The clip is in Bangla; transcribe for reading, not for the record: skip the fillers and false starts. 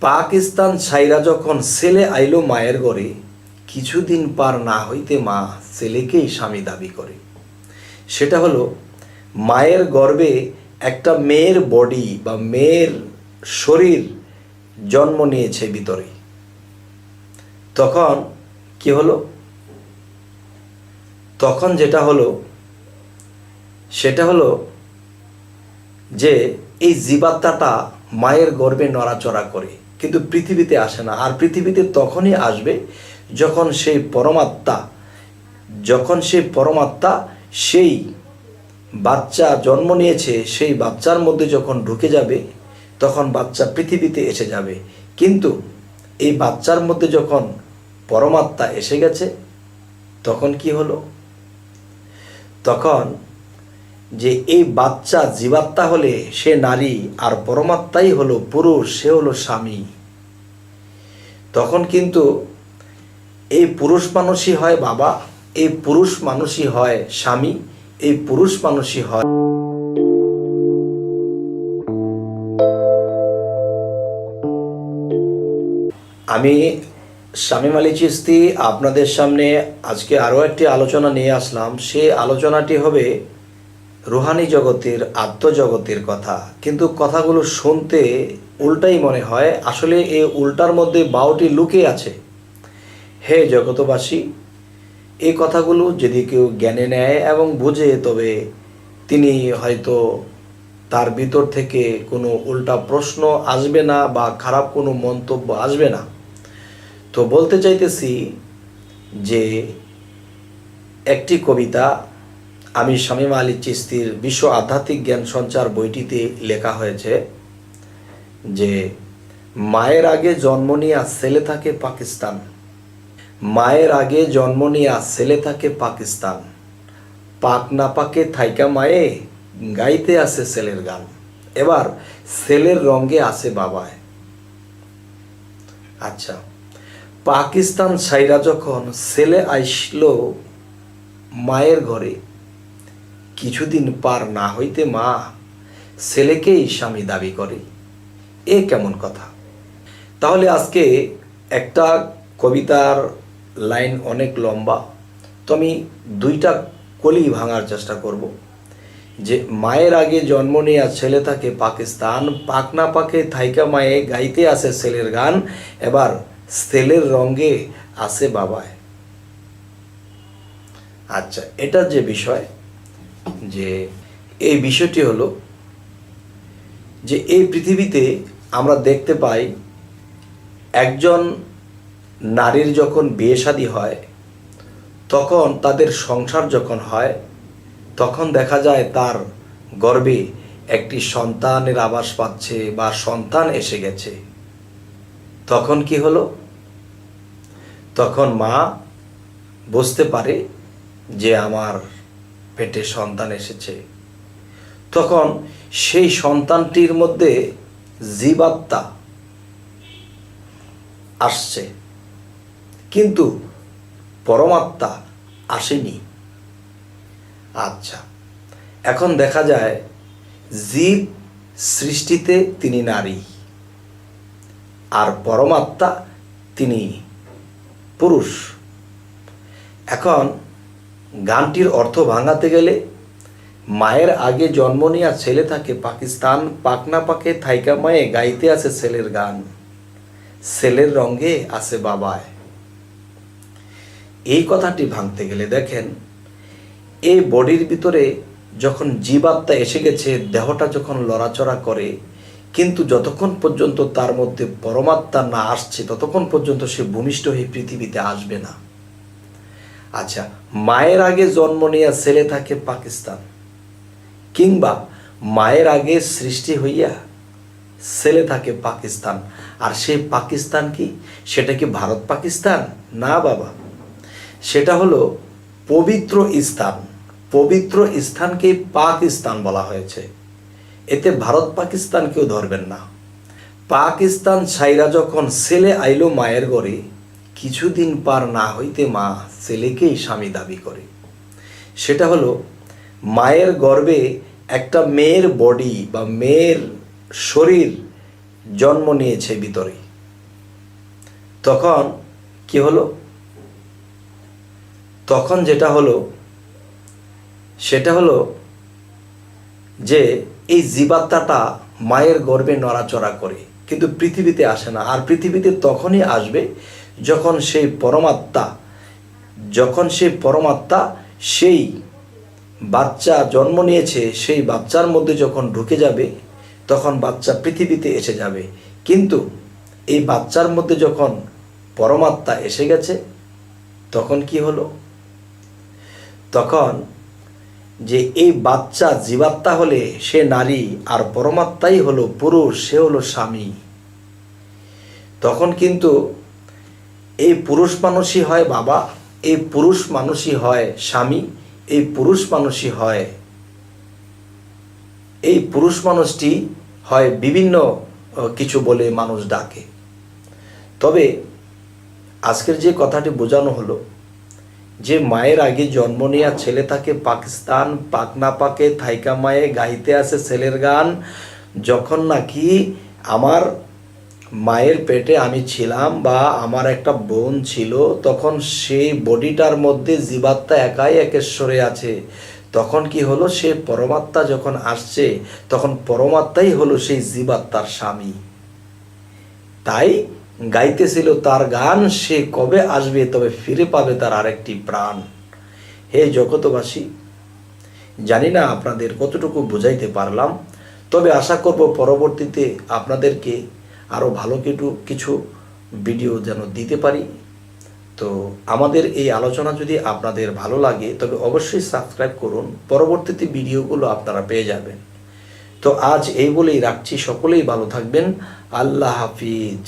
পাকিস্তান ছাইরা যখন ছেলে আইলো মায়ের ঘরে, কিছুদিন পার না হইতে মা ছেলেকেই স্বামী দাবি করে। সেটা হলো মায়ের গর্ভে একটা মেয়ের বডি বা মেয়ের শরীর জন্ম নিয়েছে ভিতরে। তখন কি হলো? তখন যেটা হলো সেটা হলো যে এই জীবাত্মাটা মায়ের গর্ভে নড়াচড়া করে, কিন্তু পৃথিবীতে আসে না। আর পৃথিবীতে তখনই আসবে যখন সেই পরমাত্মা সেই বাচ্চা জন্ম নিয়েছে, সেই বাচ্চার মধ্যে যখন ঢুকে যাবে, তখন বাচ্চা পৃথিবীতে এসে যাবে। কিন্তু এই বাচ্চার মধ্যে যখন পরমাত্মা এসে গেছে, তখন কি হলো? তখন যে এই বাচ্চা জীবাত্মা হলে সে নারী, আর পরমাত্মাই হলো পুরুষ, সে হলো স্বামী। তখন কিন্তু এই পুরুষ মানুষই হয় বাবা, এই পুরুষ মানুষই হয় স্বামী, এই পুরুষ মানুষই হয়। আমি শামীম আলী চিশতি আপনাদের সামনে আজকে আরও একটি আলোচনা নিয়ে আসলাম। সে আলোচনাটি হবে রুহানি জগতের, আত্মজগতের কথা। কিন্তু কথাগুলো শুনতে উল্টাই মনে হয়, আসলে এই উল্টার মধ্যে বাউটি লুকিয়ে আছে। হে জগতবাসী, এই কথাগুলো যদি কেউ জ্ঞানে নেয় এবং বুঝে, তবে তিনি হয়তো তার ভিতর থেকে কোনো উল্টা প্রশ্ন আসবে না বা খারাপ কোনো মন্তব্য আসবে না। তো বলতে চাইতেছি যে একটি কবিতা আমি শামীম আলী চিশতির বিশ্ব আধ্যাত্মিক জ্ঞান সঞ্চার বইটিতে লেখা হয়েছে যে মায়ের আগে জন্ম নিয়া ছেলে থাকে পাকিস্তান, মায়ের আগে জন্ম নিয়া ছেলে থাকে পাকিস্তান, পাক না পাকে থাইকা মায়ে গাইতে আছে ছেলের গান। এবার ছেলের রঙে আছে বাবায়। আচ্ছা, পাকিস্তান ছাইরা যখন ছেলে আইসলো মায়ের ঘরে, কিছুদিন পার না হইতে মা ছেলেকেই স্বামী দাবি করে। এ কেমন কথা? তাহলে আজকে একটা কবিতার লাইন অনেক লম্বা, তো আমি দুইটা কলি ভাঙার চেষ্টা করব। যে মায়ের আগে জন্ম নেয়া ছেলে থাকে পাকিস্তান, পাক না পাকে থাইকা মায়ে গাইতে আছে ছেলের গান। এবার ছেলের রঙে আছে বাবায়। আচ্ছা, এটা যে বিষয়, যে এই বিষয়টি হলো যে এই পৃথিবীতে আমরা দেখতে পাই একজন নারীর যখন বিয়ে শাদী হয়, তখন তাদের সংসার যখন হয়, তখন দেখা যায় তার গর্ভে একটি সন্তানের আভাস পাচ্ছে বা সন্তান এসে গেছে। তখন কি হলো? তখন মা বুঝতে পারে যে আমার পেটে সন্তান এসেছে। তখন সেই সন্তানটির মধ্যে জীবাত্মা আসছে, কিন্তু পরমাত্মা আসেনি। আচ্ছা, এখন দেখা যায় জীব সৃষ্টিতে তিনি নারী, আর পরমাত্মা তিনি পুরুষ। এখন গানটির অর্থ ভাঙাতে গেলে মায়ের আগে জন্ম নেয়া ছেলে থাকে পাকিস্তান, পাক না পাকে থাইকা মায়ে গাইতে আছে ছেলের গান, ছেলের রঙে আছে বাবায়। এই কথাটি ভাঙতে গেলে দেখেন, এই বডির ভিতরে যখন জীবাত্মা এসে গেছে, দেহটা যখন লড়াচড়া করে, কিন্তু যতক্ষণ পর্যন্ত তার মধ্যে পরমাত্মা না আসছে, ততক্ষণ পর্যন্ত সে ভূমিষ্ঠ হয়ে পৃথিবীতে আসবে না। আচ্ছা, মায়ের আগে জন্ম নেয়া ছেলে থাকে পাকিস্তান, কিংবা মায়ের আগে সৃষ্টি হইয়া ছেলে থাকে পাকিস্তান। আর সেই পাকিস্তান কি? সেটা কি ভারত পাকিস্তান? না বাবা, সেটা হলো পবিত্র স্থান। পবিত্র স্থানকে পাকিস্তান বলা হয়েছে। এতে ভারত পাকিস্তান কেউ ধরবেন না। পাকিস্তান ছাইরা যখন ছেলে আইলো মায়ের ঘরে, কিছুদিন পার না হইতে মা ছেলেকেই স্বামী দাবি করে। সেটা হলো মায়ের গর্ভে একটা মেয়ের বডি বা মেয়ের শরীর জন্ম নিয়েছে ভিতরে। তখন কি হলো, তখন যেটা হলো সেটা হলো যে এই জীবাত্মাটা মায়ের গর্ভে নড়াচড়া করে, কিন্তু পৃথিবীতে আসে না। আর পৃথিবীতে তখনই আসবে যখন সেই পরমাত্মা সেই বাচ্চা জন্ম নিয়েছে, সেই বাচ্চার মধ্যে যখন ঢুকে যাবে, তখন বাচ্চা পৃথিবীতে এসে যাবে। কিন্তু এই বাচ্চার মধ্যে যখন পরমাত্মা এসে গেছে, তখন কি হলো, তখন যে এই বাচ্চা জীবাত্মা হলে সে নারী, আর পরমাত্মাই হলো পুরুষ, সে হলো স্বামী। তখন কিন্তু এই পুরুষ মানুষই হয় বাবা, এই পুরুষ মানুষই হয় স্বামী, এই পুরুষ মানুষই হয়, এই পুরুষ মানুষটি হয় বিভিন্ন কিছু বলে মানুষ ডাকে। তবে আজকের যে কথাটি বোঝানো হলো যে মায়ের আগে জন্ম নেওয়া ছেলে তাকে পাকিস্তান পাক না পাকে থাইকা মায়ে গাইতে আসে ছেলের গান, যখন নাকি আমার মায়ের পেটে আমি ছিলাম বা আমার একটা বোন ছিল, তখন সেই বডিটার মধ্যে জীবাত্মা একাই একেশ্বরে আছে। তখন কি হলো, সে পরমাত্মা যখন আসছে, তখন পরমাত্মাই হলো সেই জীবাত্মার স্বামী। তাই গাইতেছিল তার গান, সে কবে আসবে তবে ফিরে পাবে তার আরেকটি প্রাণ। হে জগতবাসী, জানি না আপনাদের কতটুকু বুঝাইতে পারলাম, তবে আশা করব পরবর্তীতে আপনাদেরকে আরও ভালো কিছু ভিডিও যেন দিতে পারি। তো আমাদের এই আলোচনা যদি আপনাদের ভালো লাগে তবে অবশ্যই সাবস্ক্রাইব করুন, পরবর্তীতে ভিডিওগুলো আপনারা পেয়ে যাবেন। তো আজ এই বলেই রাখছি, সকলেই ভালো থাকবেন। আল্লাহ হাফিজ।